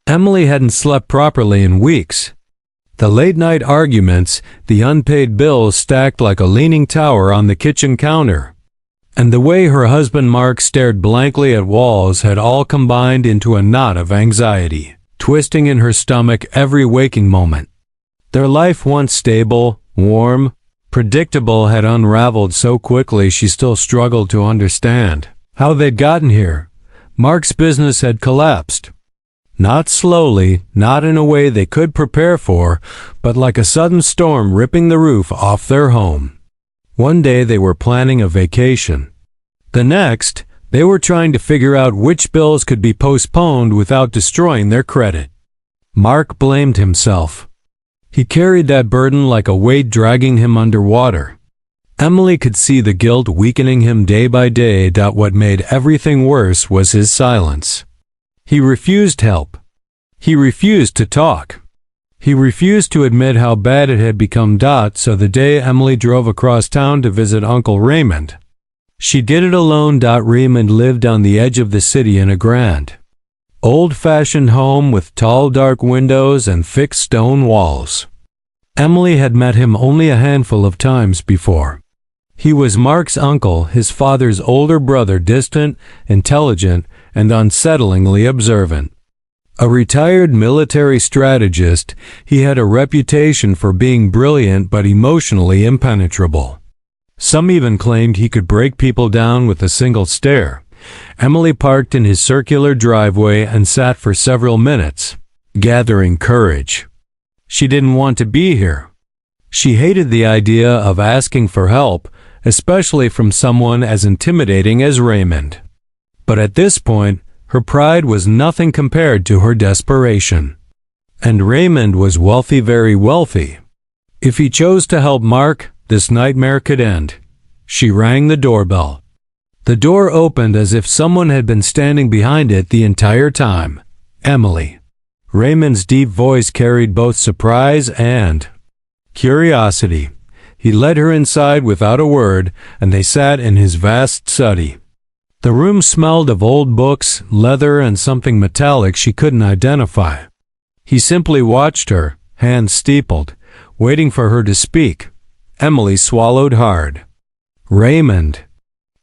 Emily hadn't slept properly in weeks. The late-night arguments, the unpaid bills stacked like a leaning tower on the kitchen counter, and the way her husband Mark stared blankly at walls had all combined into a knot of anxiety, twisting in her stomach every waking moment. Their life, once stable, warm, predictable, had unraveled so quickly she still struggled to understand how they'd gotten here. Mark's business had collapsed. Not slowly, not in a way they could prepare for, but like a sudden storm ripping the roof off their home. One day they were planning a vacation. The next, they were trying to figure out which bills could be postponed without destroying their credit. Mark blamed himself. He carried that burden like a weight dragging him underwater. Emily could see the guilt weakening him day by day. What made everything worse was his silence. He refused help. He refused to talk. He refused to admit how bad it had become. So the day Emily drove across town to visit Uncle Raymond, she did it alone. Raymond lived on the edge of the city in a grand, old-fashioned home with tall dark windows and thick stone walls. Emily had met him only a handful of times before. He was Mark's uncle, his father's older brother, distant, intelligent, and unsettlingly observant. A retired military strategist, he had a reputation for being brilliant but emotionally impenetrable. Some even claimed he could break people down with a single stare. Emily parked in his circular driveway and sat for several minutes, gathering courage. She didn't want to be here. She hated the idea of asking for help, especially from someone as intimidating as Raymond. But at this point, her pride was nothing compared to her desperation. And Raymond was wealthy, very wealthy. If he chose to help Mark, this nightmare could end. She rang the doorbell. The door opened as if someone had been standing behind it the entire time. Emily. Raymond's deep voice carried both surprise and curiosity. He led her inside without a word, and they sat in his vast study. The room smelled of old books, leather, and something metallic she couldn't identify. He simply watched her, hands steepled, waiting for her to speak. Emily swallowed hard. Raymond.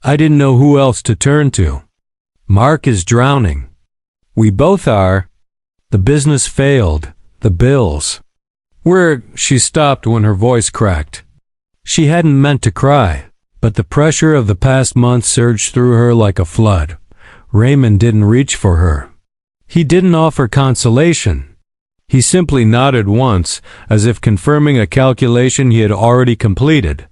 I didn't know who else to turn to. Mark is drowning. We both are. The business failed. The bills. She stopped when her voice cracked. She hadn't meant to cry, but the pressure of the past month surged through her like a flood. Raymond didn't reach for her. He didn't offer consolation. He simply nodded once, as if confirming a calculation he had already completed.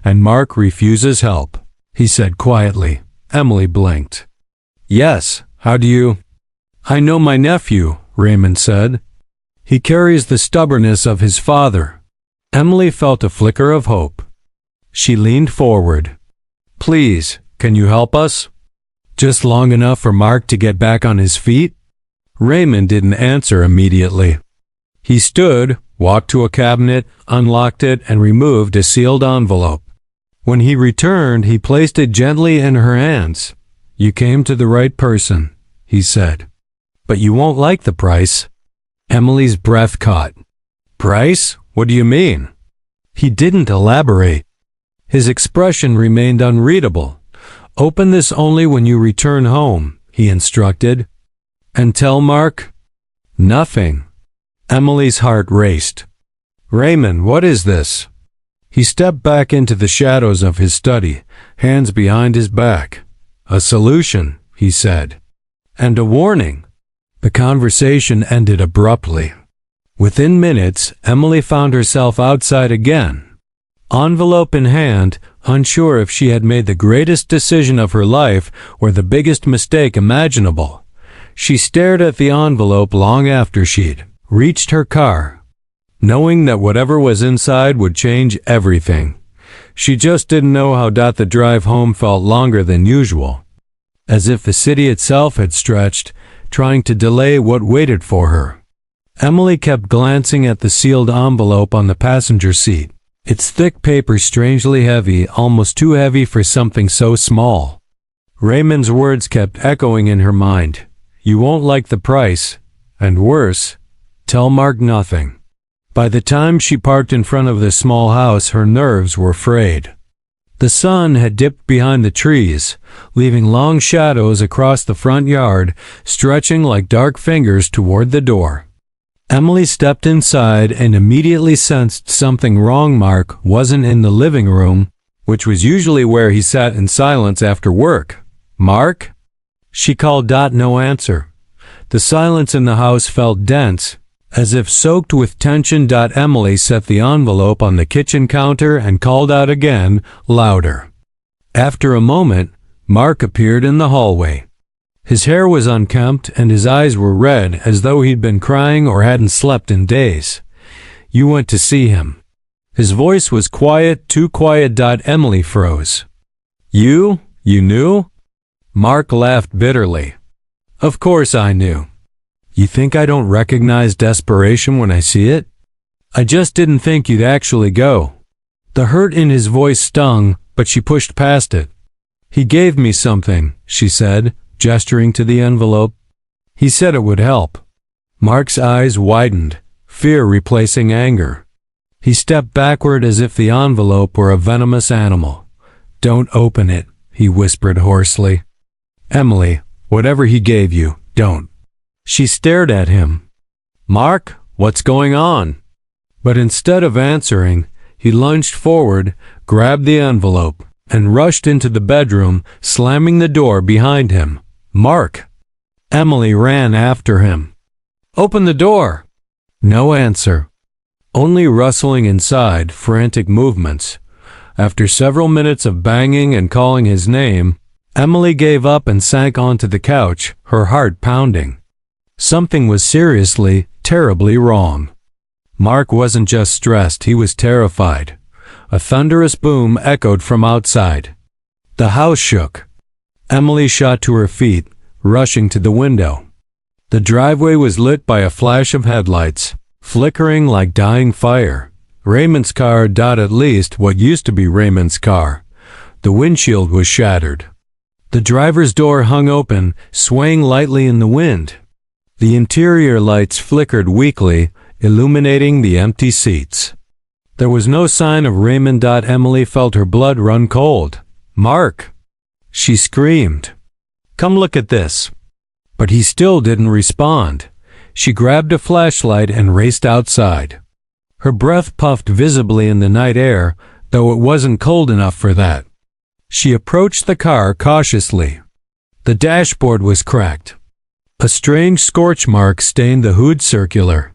And Mark refuses help, he said quietly. Emily blinked. Yes, how do you? I know my nephew, Raymond said. He carries the stubbornness of his father. Emily felt a flicker of hope. She leaned forward. Please, can you help us? Just long enough for Mark to get back on his feet? Raymond didn't answer immediately. He stood, walked to a cabinet, unlocked it, and removed a sealed envelope. When he returned, he placed it gently in her hands. You came to the right person, he said. But you won't like the price. Emily's breath caught. Price? What do you mean? He didn't elaborate. His expression remained unreadable. Open this only when you return home, he instructed. And tell Mark? Nothing. Emily's heart raced. Raymond, what is this? He stepped back into the shadows of his study, hands behind his back. A solution, he said. And a warning. The conversation ended abruptly. Within minutes, Emily found herself outside again. Envelope in hand, unsure if she had made the greatest decision of her life or the biggest mistake imaginable. She stared at the envelope long after she'd reached her car, knowing that whatever was inside would change everything. She just didn't know how. The drive home felt longer than usual, as if the city itself had stretched, trying to delay what waited for her. Emily kept glancing at the sealed envelope on the passenger seat. Its thick paper strangely heavy, almost too heavy for something so small. Raymond's words kept echoing in her mind. You won't like the price. And worse, tell Mark nothing. By the time she parked in front of the small house, her nerves were frayed. The sun had dipped behind the trees, leaving long shadows across the front yard, stretching like dark fingers toward the door. Emily stepped inside and immediately sensed something wrong. Mark wasn't in the living room, which was usually where he sat in silence after work. "Mark?" she called. No answer. The silence in the house felt dense, as if soaked with tension. Emily set the envelope on the kitchen counter and called out again, louder. After a moment, Mark appeared in the hallway. His hair was unkempt and his eyes were red, as though he'd been crying or hadn't slept in days. "You went to see him." His voice was quiet, too quiet. Emily froze. You knew?" Mark laughed bitterly. "Of course I knew. You think I don't recognize desperation when I see it? I just didn't think you'd actually go." The hurt in his voice stung, but she pushed past it. "He gave me something," she said, gesturing to the envelope. "He said it would help." Mark's eyes widened, fear replacing anger. He stepped backward as if the envelope were a venomous animal. "Don't open it," he whispered hoarsely. "Emily, whatever he gave you, don't." She stared at him. "Mark, what's going on?" But instead of answering, he lunged forward, grabbed the envelope, and rushed into the bedroom, slamming the door behind him. "Mark!" Emily ran after him. "Open the door!" No answer. Only rustling inside, frantic movements. After several minutes of banging and calling his name, Emily gave up and sank onto the couch, her heart pounding. Something was seriously, terribly wrong. Mark wasn't just stressed, he was terrified. A thunderous boom echoed from outside. The house shook. Emily shot to her feet, rushing to the window. The driveway was lit by a flash of headlights, flickering like dying fire. Raymond's car. At least what used to be Raymond's car. The windshield was shattered. The driver's door hung open, swaying lightly in the wind. The interior lights flickered weakly, illuminating the empty seats. There was no sign of Raymond. Emily felt her blood run cold. "Mark!" she screamed. "Come look at this." But he still didn't respond. She grabbed a flashlight and raced outside. Her breath puffed visibly in the night air, though it wasn't cold enough for that. She approached the car cautiously. The dashboard was cracked. A strange scorch mark stained the hood circular.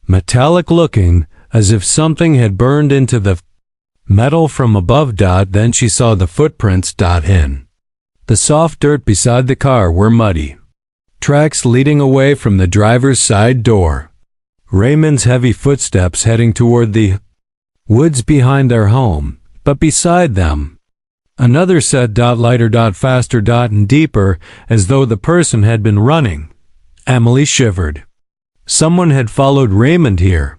Metallic looking, as if something had burned into the metal from above. Then she saw the footprints. In the soft dirt beside the car were muddy tracks leading away from the driver's side door. Raymond's heavy footsteps heading toward the woods behind their home, but beside them, another set. Lighter. Faster. And deeper, as though the person had been running. Emily shivered. Someone had followed Raymond here.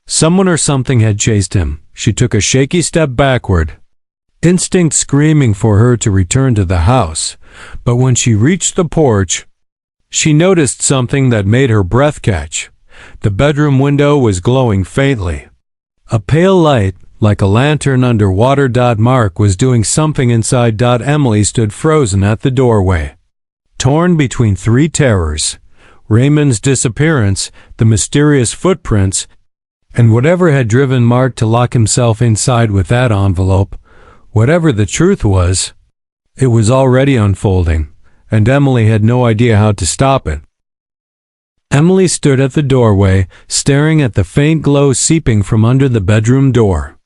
Someone or something had chased him. She took a shaky step backward, instinct screaming for her to return to the house. But when she reached the porch, she noticed something that made her breath catch. The bedroom window was glowing faintly. A pale light, like a lantern underwater. Mark was doing something inside. Emily stood frozen at the doorway, torn between three terrors: Raymond's disappearance, the mysterious footprints, and whatever had driven Mark to lock himself inside with that envelope. Whatever the truth was, it was already unfolding, and Emily had no idea how to stop it. Emily stood at the doorway, staring at the faint glow seeping from under the bedroom door.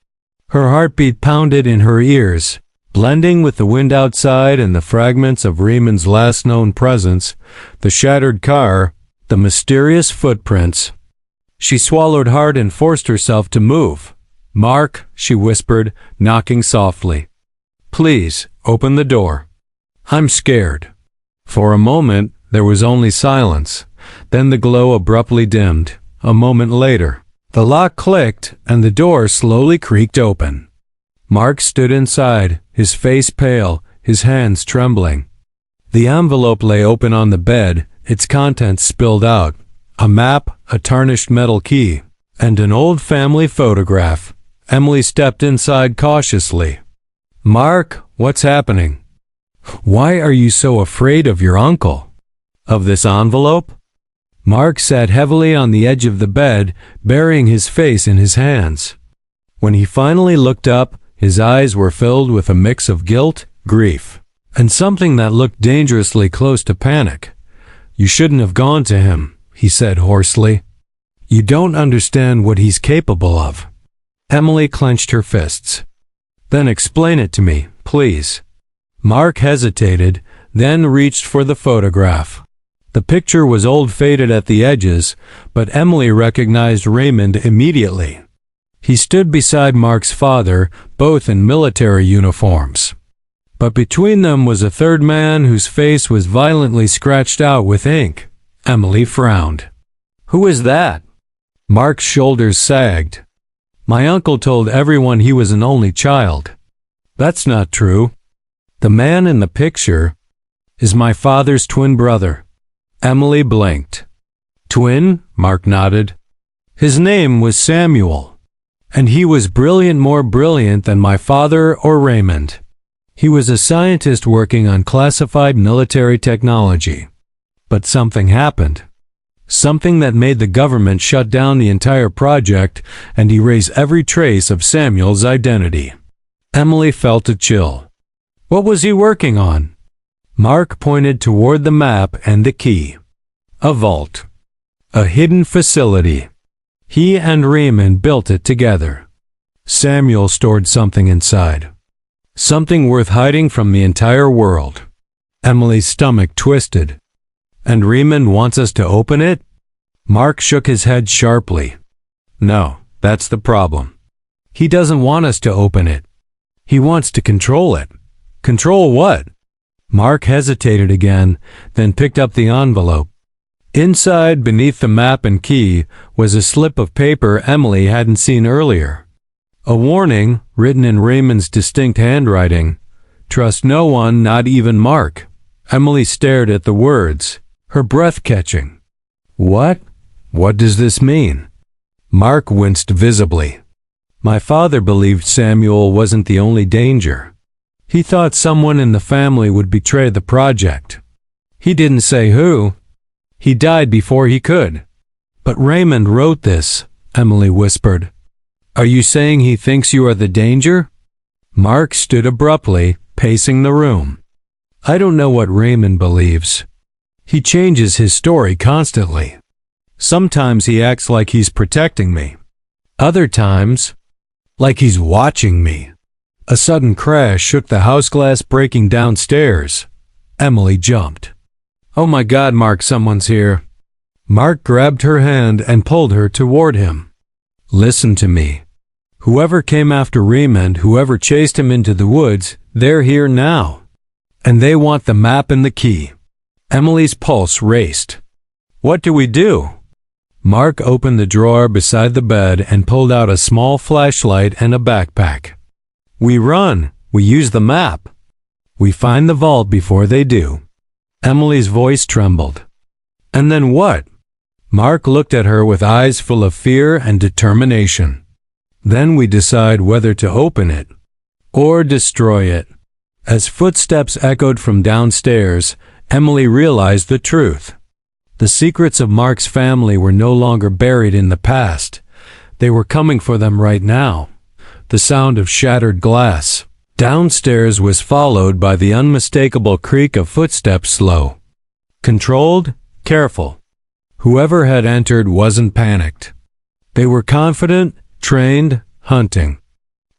Her heartbeat pounded in her ears, blending with the wind outside and the fragments of Raymond's last known presence, the shattered car, the mysterious footprints. She swallowed hard and forced herself to move. "Mark," she whispered, knocking softly. "Please, open the door. I'm scared." For a moment, there was only silence. Then the glow abruptly dimmed. A moment later, the lock clicked and the door slowly creaked open. Mark stood inside, his face pale, his hands trembling. The envelope lay open on the bed, its contents spilled out. a map, a tarnished metal key, and an old family photograph. Emily stepped inside cautiously. "Mark, what's happening? Why are you so afraid of your uncle? Of this envelope?" Mark sat heavily on the edge of the bed, burying his face in his hands. When he finally looked up, his eyes were filled with a mix of guilt, grief, and something that looked dangerously close to panic. "You shouldn't have gone to him," he said hoarsely. "You don't understand what he's capable of." Emily clenched her fists. "Then explain it to me, please." Mark hesitated, then reached for the photograph. The picture was old, faded at the edges, but Emily recognized Raymond immediately. He stood beside Mark's father, both in military uniforms. But between them was a third man whose face was violently scratched out with ink. Emily frowned. "Who is that?" Mark's shoulders sagged. "My uncle told everyone he was an only child." "That's not true. The man in the picture is my father's twin brother." Emily blinked. "Twin?" Mark nodded. "His name was Samuel, and he was brilliant, more brilliant than my father or Raymond. He was a scientist working on classified military technology. But something happened. Something that made the government shut down the entire project and erase every trace of Samuel's identity." Emily felt a chill. "What was he working on?" Mark pointed toward the map and the key. "A vault. A hidden facility. He and Raymond built it together. Samuel stored something inside. Something worth hiding from the entire world." Emily's stomach twisted. "And Raymond wants us to open it?" Mark shook his head sharply. "No, that's the problem. He doesn't want us to open it. He wants to control it." "Control what?" Mark hesitated again, then picked up the envelope. Inside, beneath the map and key, was a slip of paper Emily hadn't seen earlier. A warning, written in Raymond's distinct handwriting. "Trust no one, not even Mark." Emily stared at the words, her breath catching. "What? What does this mean?" Mark winced visibly. "My father believed Samuel wasn't the only danger. He thought someone in the family would betray the project. He didn't say who. He died before he could." "But Raymond wrote this," Emily whispered. "Are you saying he thinks you are the danger?" Mark stood abruptly, pacing the room. "I don't know what Raymond believes. He changes his story constantly. Sometimes he acts like he's protecting me. Other times, like he's watching me." A sudden crash shook the house glass, breaking downstairs. Emily jumped. "Oh my God, Mark, someone's here." Mark grabbed her hand and pulled her toward him. "Listen to me. Whoever came after Raymond, whoever chased him into the woods, they're here now. And they want the map and the key." Emily's pulse raced. "What do we do?" Mark opened the drawer beside the bed and pulled out a small flashlight and a backpack. "We run. We use the map. We find the vault before they do." Emily's voice trembled. "And then what?" Mark looked at her with eyes full of fear and determination. "Then we decide whether to open it or destroy it." As footsteps echoed from downstairs, Emily realized the truth. The secrets of Mark's family were no longer buried in the past. They were coming for them right now. The sound of shattered glass downstairs was followed by the unmistakable creak of footsteps, slow, controlled, careful. Whoever had entered wasn't panicked. They were confident, trained, hunting.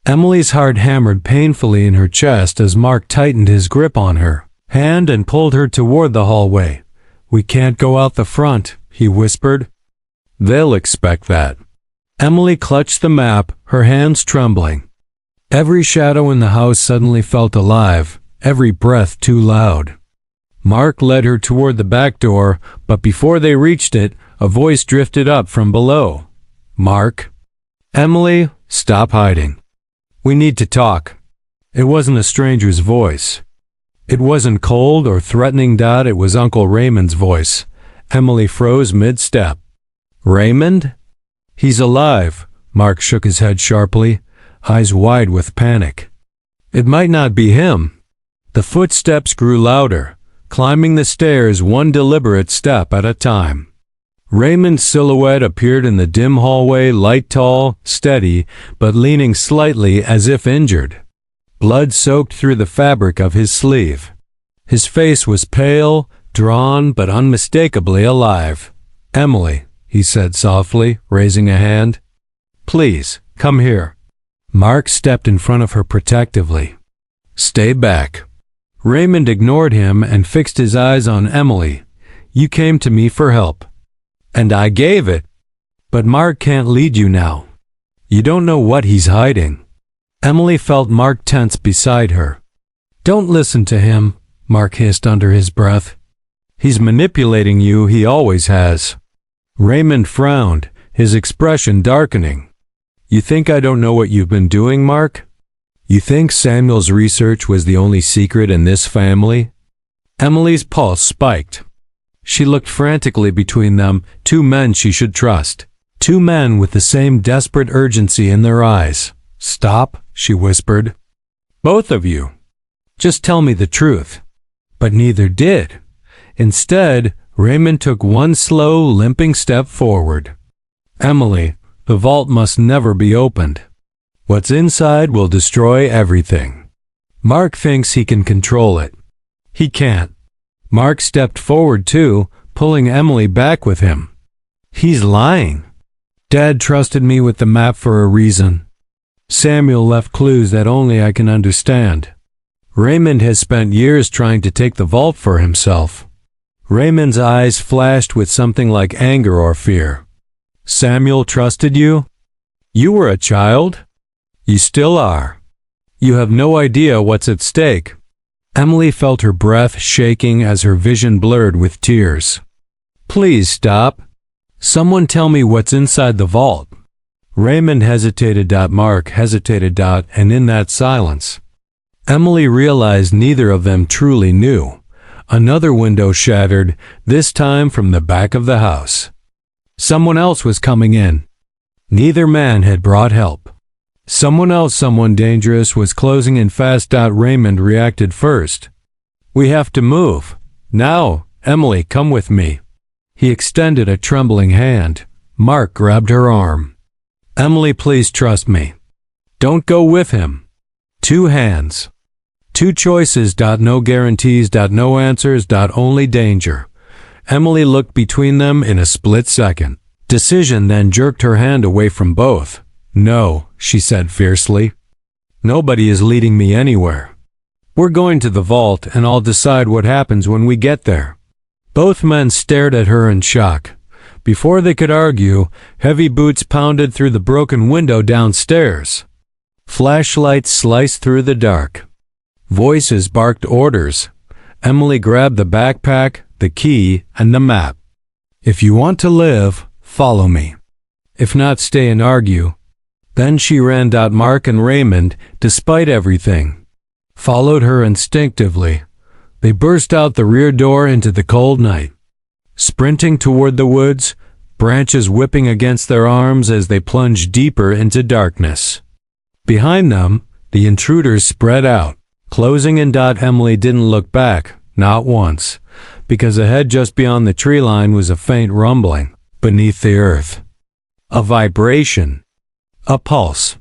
Emily's heart hammered painfully in her chest as Mark tightened his grip on her hand and pulled her toward the hallway. "We can't go out the front," he whispered. "They'll expect that." Emily clutched the map, her hands trembling. Every shadow in the house suddenly felt alive, every breath too loud. Mark led her toward the back door, but before they reached it, a voice drifted up from below. "Mark." "Emily, stop hiding. We need to talk." It wasn't a stranger's voice. It wasn't cold or threatening. It was Uncle Raymond's voice. Emily froze mid-step. Raymond? He's alive. Mark shook his head sharply, eyes wide with panic. It might not be him. The footsteps grew louder, climbing the stairs one deliberate step at a time. Raymond's silhouette appeared in the dim hallway, light, tall, steady, but leaning slightly as if injured. Blood soaked through the fabric of his sleeve. His face was pale, drawn, but unmistakably alive. "Emily," he said softly, raising a hand. "Please, come here." Mark stepped in front of her protectively. "Stay back." Raymond ignored him and fixed his eyes on Emily. "You came to me for help. And I gave it. But Mark can't lead you now. You don't know what he's hiding." Emily felt Mark tense beside her. "Don't listen to him," Mark hissed under his breath. "He's manipulating you, he always has." Raymond frowned, his expression darkening. "You think I don't know what you've been doing, Mark? You think Samuel's research was the only secret in this family?" Emily's pulse spiked. She looked frantically between them, two men she should trust. Two men with the same desperate urgency in their eyes. "Stop," she whispered. "Both of you. Just tell me the truth." But neither did. Instead, Raymond took one slow, limping step forward. "Emily, the vault must never be opened. What's inside will destroy everything. Mark thinks he can control it. He can't." Mark stepped forward too, pulling Emily back with him. "He's lying. Dad trusted me with the map for a reason. Samuel left clues that only I can understand. Raymond has spent years trying to take the vault for himself." Raymond's eyes flashed with something like anger or fear. "Samuel trusted you? You were a child? You still are. You have no idea what's at stake." Emily felt her breath shaking as her vision blurred with tears. "Please stop. Someone tell me what's inside the vault." Raymond hesitated. Mark hesitated. And in that silence, Emily realized neither of them truly knew. Another window shattered, this time from the back of the house. Someone else was coming in. Neither man had brought help. Someone else, someone dangerous, was closing in fast. Raymond reacted first. "We have to move. Now, Emily, come with me." He extended a trembling hand. Mark grabbed her arm. "Emily, please trust me. Don't go with him." Two hands. Two choices. No guarantees. No answers. Only danger. Emily looked between them in a split second. Decision then jerked her hand away from both. "No," she said fiercely. "Nobody is leading me anywhere. We're going to the vault, and I'll decide what happens when we get there." Both men stared at her in shock. Before they could argue, heavy boots pounded through the broken window downstairs. Flashlights sliced through the dark. Voices barked orders. Emily grabbed the backpack, the key, and the map. "If you want to live, follow me. If not, stay and argue." Then she ran. Mark and Raymond, despite everything, followed her instinctively. They burst out the rear door into the cold night, sprinting toward the woods, branches whipping against their arms as they plunged deeper into darkness. Behind them, the intruders spread out, closing in. Emily didn't look back, not once, because ahead just beyond the tree line was a faint rumbling beneath the earth. A vibration. A pulse.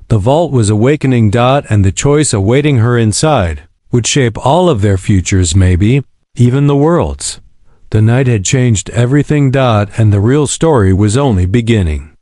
The vault was awakening. And the choice awaiting her inside would shape all of their futures, maybe even the world's. The night had changed everything. And the real story was only beginning.